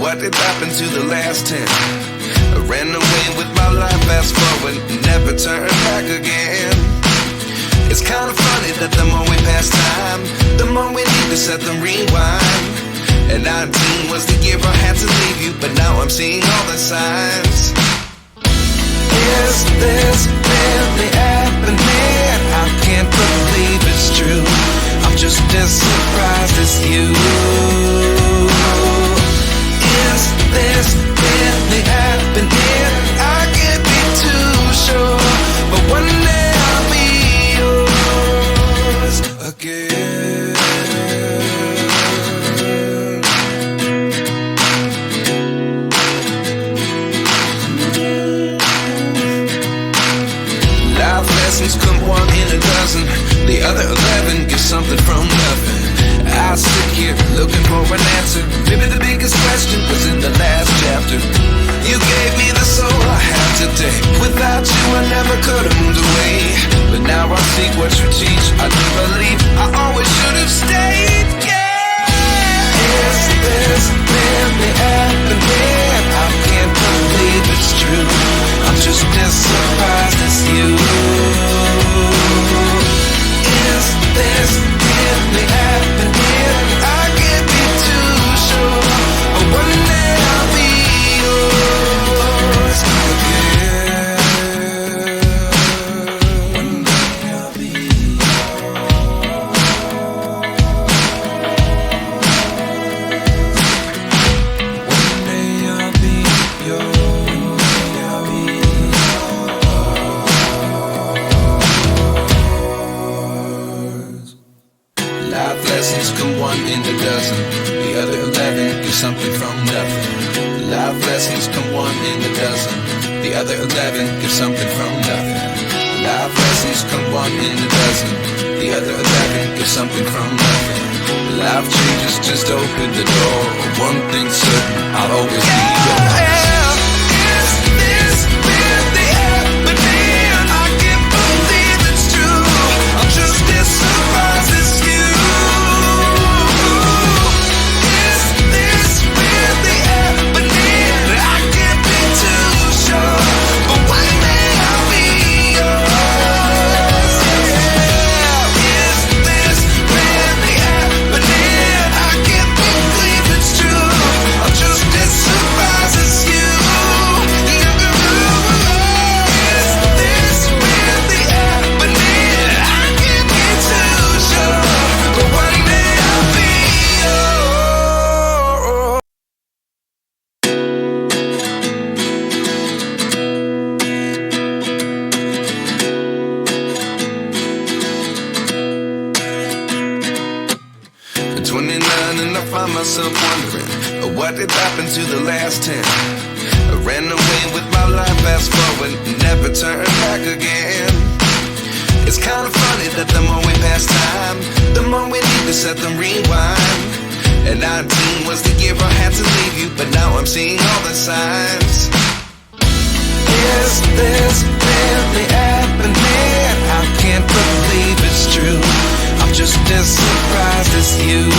what did happen to the last 10? I ran away with my life, fast forward, never turn back again. It's kind of funny that the more we pass time, the more we need to set them rewind. And 19 was the year I had to leave you, but now I'm seeing all the signs. Is this really happening? I can't believe it's true. I'm just as surprised as you. Is this really happening? I can't be too sure, but one day I'll be yours again. Life lessons come one in a dozen. The other 11 get something from nothing. I sit here looking for an answer. Maybe the biggest question was in the last chapter. You gave me the soul I have today. Without you I never could have moved away. But now I see what you teach. I do believe I always should have stayed. Yeah. Is this really happening? I can't believe it's true. I'm just as surprised as you. Is this really happening? I can't be too sure, but one day I'll be yours again. One day I'll be yours. One day I'll be yours. I'll be yours. Life lessons come one in a dozen. The other 11 get something from nothing. Life lessons come one in a dozen. The other 11 get something from nothing. Life lessons come one in a dozen. The other 11 get something from nothing. Life changes just open the door. One thing's certain, I'll always be yours. Is this really happening? I can't believe it's true. I'm just as surprised as you. Myself wondering what did happen to the last 10. I ran away with my life, fast forward, never turn back again. It's kind of funny that the more we pass time, the more we need to set them rewind. And 19 was the year I had to leave you, but now I'm seeing all the signs. Is this really happening? I can't believe it's true. I'm just as surprised as you.